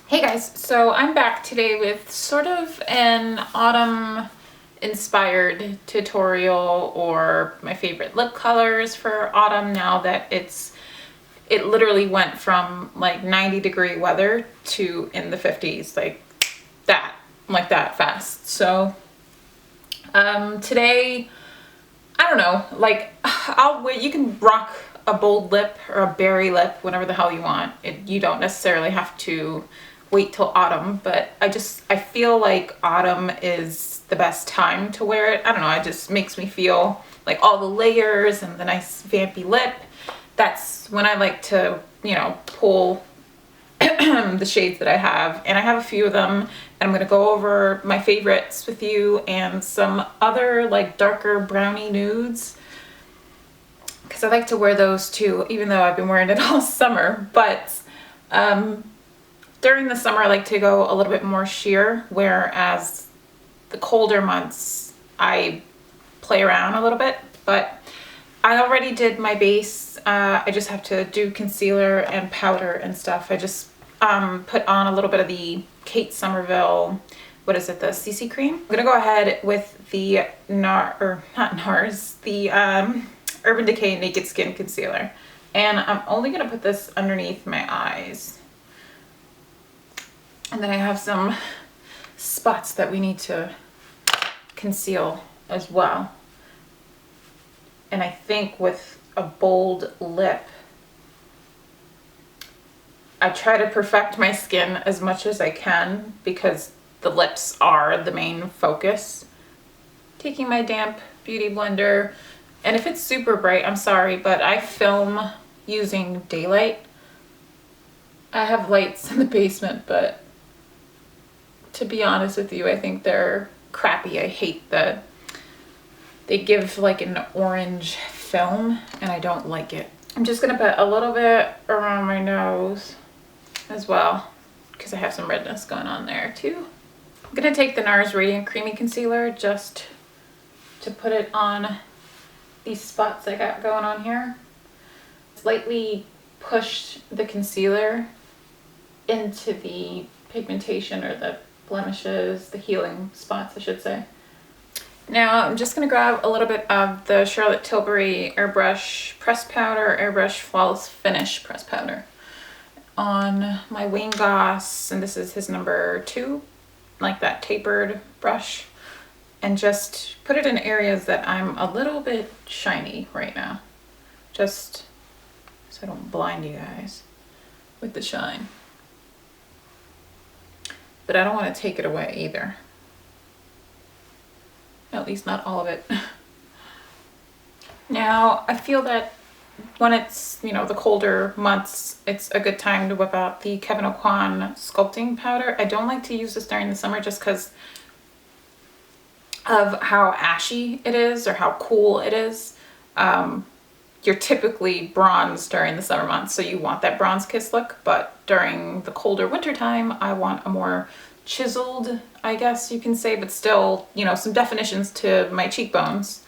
Hey guys, so I'm back today with sort of an autumn inspired tutorial or my favorite lip colors for autumn now that it literally went from like 90-degree weather to in the 50s like that fast. So today, I don't know, like you can rock a bold lip or a berry lip, whatever the hell you want. You don't necessarily have to wait till autumn, but I feel like autumn is the best time to wear it. I don't know, it just makes me feel like all the layers and the nice vampy lip. That's when I like to, pull the shades that I have, and I have a few of them, and I'm going to go over my favorites with you and some other like darker brownie nudes because I like to wear those too, even though I've been wearing it all summer. But during the summer I like to go a little bit more sheer, whereas the colder months I play around a little bit. But I already did my base. I just have to do concealer and powder and stuff. I just put on a little bit of the Kate Somerville, what is it, the CC cream. I'm gonna go ahead with the Urban Decay Naked Skin Concealer. And I'm only gonna put this underneath my eyes. And then I have some spots that we need to conceal as well. And I think with a bold lip, I try to perfect my skin as much as I can because the lips are the main focus. Taking my damp beauty blender, and if it's super bright, I'm sorry, but I film using daylight. I have lights in the basement, but to be honest with you, I think they're crappy. I hate that they give like an orange film and I don't like it. I'm just gonna put a little bit around my nose as well because I have some redness going on there too. I'm gonna take the NARS Radiant Creamy Concealer just to put it on these spots I got going on here. Slightly push the concealer into the pigmentation or the blemishes, the healing spots I should say. Now I'm just going to grab a little bit of the Charlotte Tilbury Airbrush Press Powder, Airbrush Flawless Finish Press Powder on my Wayne Goss, and this is his number 2, like that tapered brush, and just put it in areas that I'm a little bit shiny right now, just so I don't blind you guys with the shine. But I don't want to take it away either. At least not all of it. Now, I feel that when it's, the colder months, it's a good time to whip out the Kevyn Aucoin sculpting powder. I don't like to use this during the summer just because of how ashy it is or how cool it is. You're typically bronze during the summer months, so you want that bronze kiss look, but during the colder winter time, I want a more chiseled, I guess you can say, but still, some definitions to my cheekbones.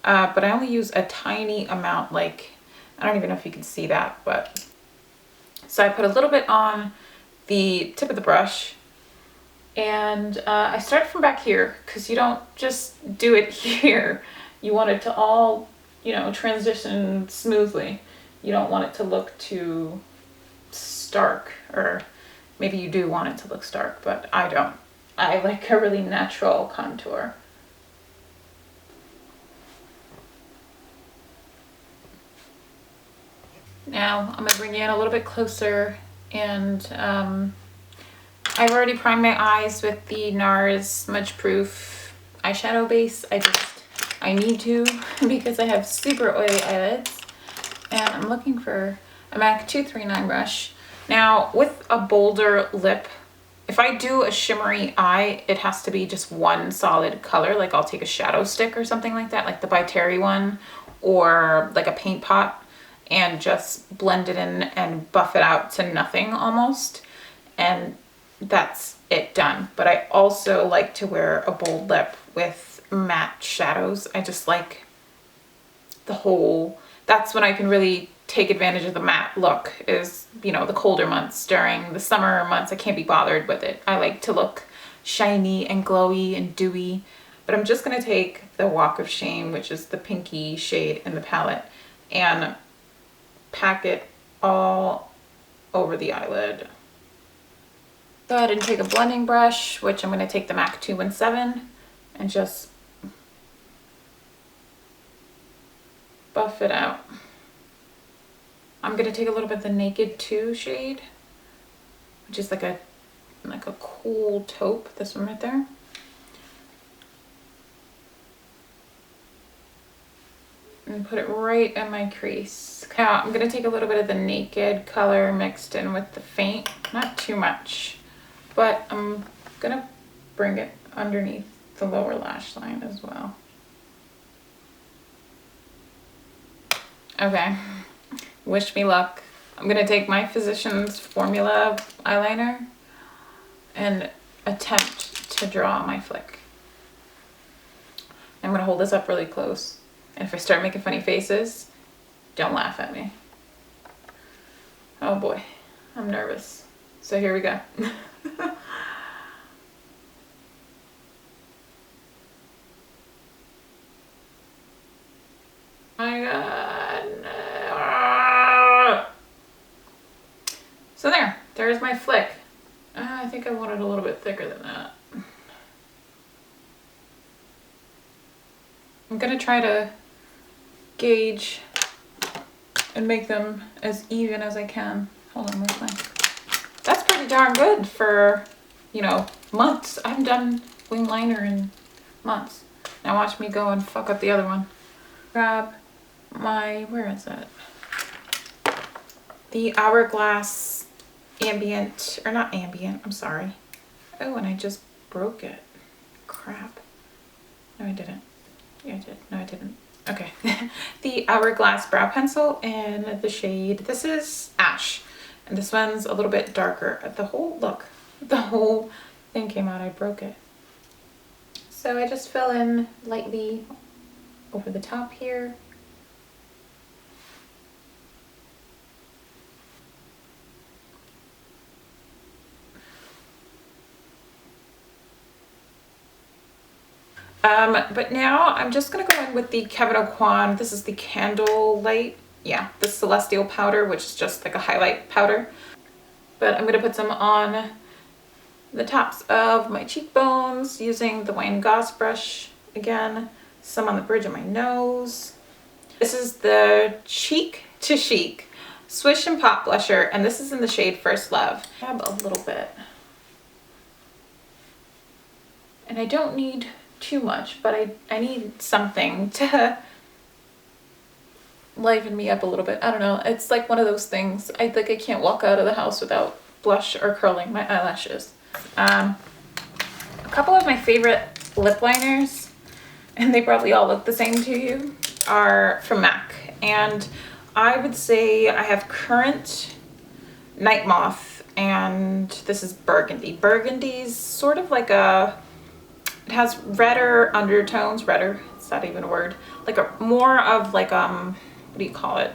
But I only use a tiny amount, like, I don't even know if you can see that, but so I put a little bit on the tip of the brush, and I start from back here because you don't just do it here. You want it to all, transition smoothly. You don't want it to look too stark, or maybe you do want it to look stark, but I don't. I like a really natural contour. Now I'm gonna bring you in a little bit closer, and I've already primed my eyes with the NARS Smudge Proof eyeshadow base. I need to because I have super oily eyelids, and I'm looking for a MAC 239 brush. Now with a bolder lip, if I do a shimmery eye, it has to be just one solid color. Like I'll take a shadow stick or something like that, like the By Terry one, or like a paint pot, and just blend it in and buff it out to nothing almost, and that's it, done. But I also like to wear a bold lip with matte shadows. I just like the whole, that's when I can really take advantage of the matte look is, you know, the colder months. During the summer months, I can't be bothered with it. I like to look shiny and glowy and dewy. But I'm just gonna take the Walk of Shame, which is the pinky shade in the palette, and pack it all over the eyelid. Go ahead and take a blending brush, which I'm gonna take the MAC 217, and just buff it out. I'm gonna take a little bit of the Naked 2 shade, which is like a cool taupe, this one right there. And put it right in my crease. Now I'm gonna take a little bit of the Naked color mixed in with the faint, not too much, but I'm gonna bring it underneath the lower lash line as well. Okay, wish me luck. I'm gonna take my Physicians Formula eyeliner and attempt to draw my flick. I'm gonna hold this up really close. And if I start making funny faces, don't laugh at me. Oh boy, I'm nervous. So here we go. My God. So there's my flick. I think I want it a little bit thicker than that. I'm gonna try to gauge and make them as even as I can. Hold on, where's my... That's pretty darn good for, you know, months. I haven't done wing liner in months. Now watch me go and fuck up the other one. Grab my, where is it? The Hourglass Ambient, or not Ambient, I'm sorry. Oh, and I just broke it. Crap. No, I didn't. Yeah, I did. No, I didn't. Okay. The Hourglass Brow Pencil in the shade, this is Ash. And this one's a little bit darker. The whole thing came out, I broke it. So I just fill in lightly over the top here. But now I'm just gonna go in with the Kevyn Aucoin. This is the Candlelight, yeah, the Celestial powder, which is just like a highlight powder. But I'm gonna put some on the tops of my cheekbones using the Wayne Goss brush again, some on the bridge of my nose. This is the Cheek to Chic Swish and Pop blusher, and this is in the shade First Love. Grab a little bit. And I don't need too much, but I need something to liven me up a little bit. I don't know, it's like one of those things. I think I can't walk out of the house without blush or curling my eyelashes. A couple of my favorite lip liners, and they probably all look the same to you, are from MAC. And I would say I have Currant, Night Moth, and this is Burgundy. Burgundy's sort of like a, it has redder undertones, redder, it's not even a word, like a more of like, what do you call it?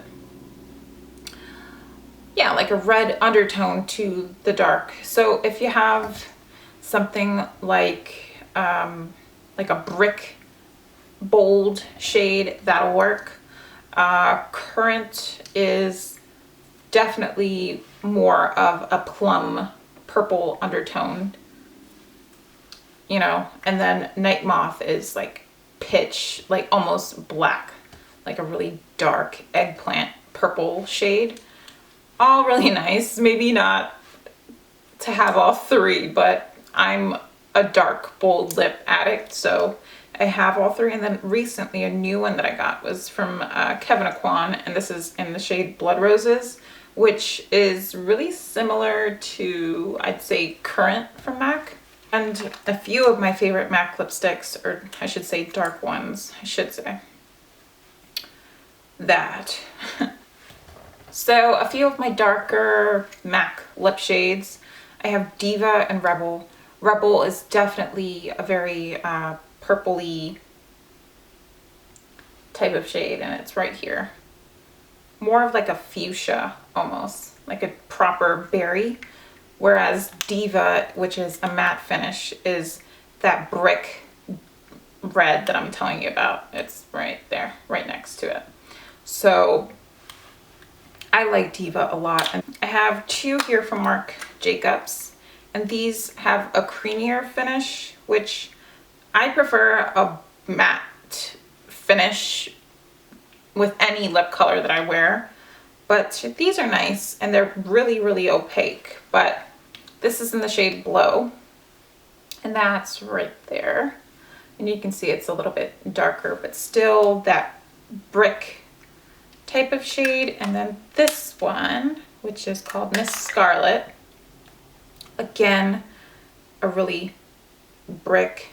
Yeah, like a red undertone to the dark. So if you have something like a brick bold shade, that'll work. Currant is definitely more of a plum purple undertone, you know, and then Night Moth is like pitch, like almost black, like a really dark eggplant purple shade. All really nice. Maybe not to have all three, but I'm a dark bold lip addict, so I have all three. And then recently a new one that I got was from Kevyn Aucoin, and this is in the shade Blood Roses, which is really similar to, I'd say, Currant from MAC. And a few of my favorite MAC lipsticks, or I should say dark ones, I should say. That. So a few of my darker MAC lip shades, I have Diva and Rebel. Rebel is definitely a very purpley type of shade, and it's right here. more of like a fuchsia, almost like a proper berry. Whereas Diva, which is a matte finish, is that brick red that I'm telling you about. It's right there, right next to it. So I like Diva a lot. And I have two here from Marc Jacobs, and these have a creamier finish, which I prefer a matte finish with any lip color that I wear. But these are nice, and they're really, really opaque. But this is in the shade Blow, and that's right there. And you can see it's a little bit darker, but still that brick type of shade. And then this one, which is called Miss Scarlet, again, a really brick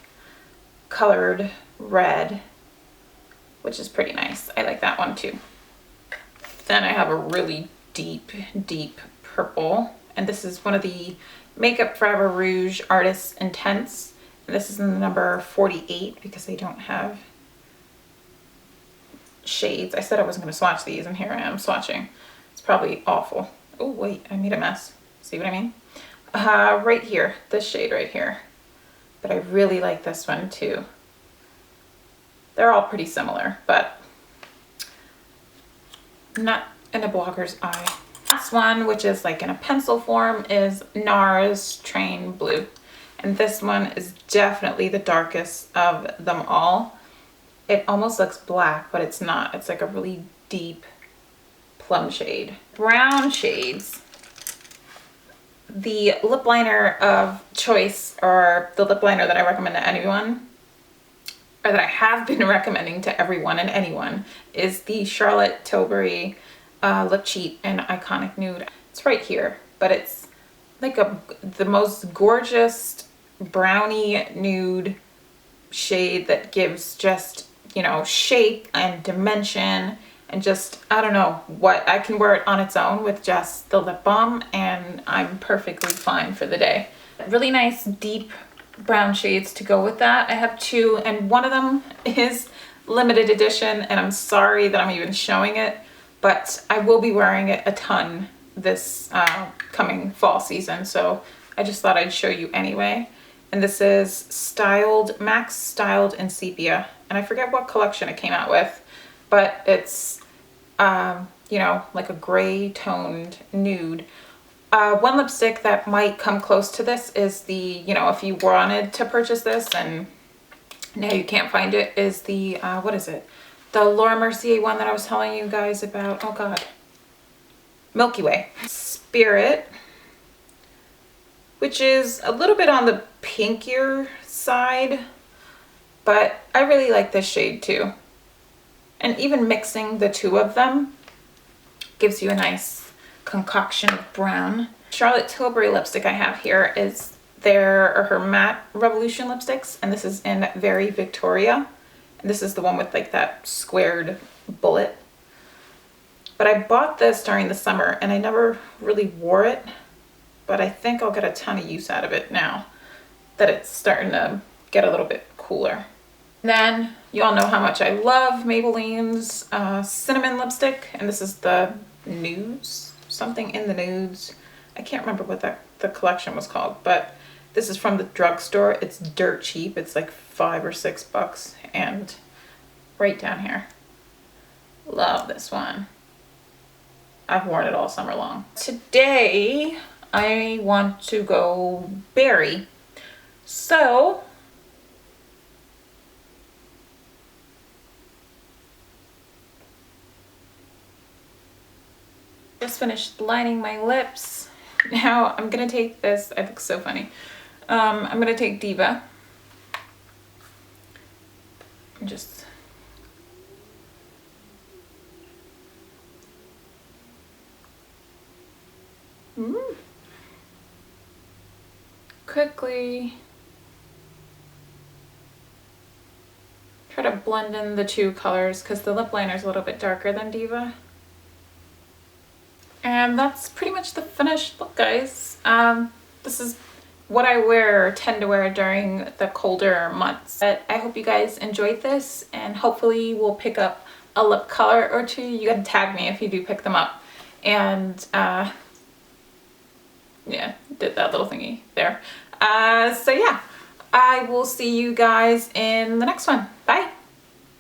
colored red, which is pretty nice. I like that one too. Then I have a really deep, deep purple, and this is one of the Makeup Forever Rouge Artist Intense. And this is in the number 48 because they don't have shades. I said I wasn't going to swatch these, and here I am swatching. It's probably awful. Oh wait, I made a mess. See what I mean? Right here, this shade right here. But I really like this one too. They're all pretty similar, but not in a blogger's eye. Last one, which is like in a pencil form, is NARS Train Blue. And this one is definitely the darkest of them all. It almost looks black, but it's not. It's like a really deep plum shade. Brown shades. The lip liner of choice, or the lip liner that I recommend to anyone, or that I have been recommending to everyone and anyone, is the Charlotte Tilbury Lip Cheat in Iconic Nude. It's right here, but it's like the most gorgeous brownie nude shade that gives just, you know, shape and dimension, and just, I don't know what, I can wear it on its own with just the lip balm and I'm perfectly fine for the day. Really nice deep brown shades to go with that. I have two, and one of them is limited edition, and I'm sorry that I'm even showing it, but I will be wearing it a ton this coming fall season, so I just thought I'd show you anyway. And this is styled, M.A.C styled in Sepia, and I forget what collection it came out with, but it's you know, like a gray toned nude. One lipstick that might come close to this is the, you know, if you wanted to purchase this and now you can't find it, is the what is it, the Laura Mercier one that I was telling you guys about. Oh god, Milky Way Spirit, which is a little bit on the pinkier side, but I really like this shade too. And even mixing the two of them gives you a nice concoction of brown. Charlotte Tilbury lipstick I have here is her matte Revolution lipsticks, and this is in Very Victoria, and this is the one with like that squared bullet. But I bought this during the summer and I never really wore it, but I think I'll get a ton of use out of it now that it's starting to get a little bit cooler. Then you all know how much I love Maybelline's cinnamon lipstick, and this is the Nudes, something in the Nudes. I can't remember what the collection was called, but this is from the drugstore. It's dirt cheap. It's like $5 or $6, and right down here. Love this one. I've worn it all summer long. Today I want to go berry, so just finished lining my lips. Now I'm gonna take this, I look so funny. I'm gonna take Diva and just quickly try to blend in the two colors, because the lip liner is a little bit darker than Diva. And that's pretty much the finished look, guys. This is what I tend to wear during the colder months. But I hope you guys enjoyed this, and hopefully we'll pick up a lip color or two, you gotta tag me if you do pick them up. And yeah, did that little thingy there. So yeah, I will see you guys in the next one.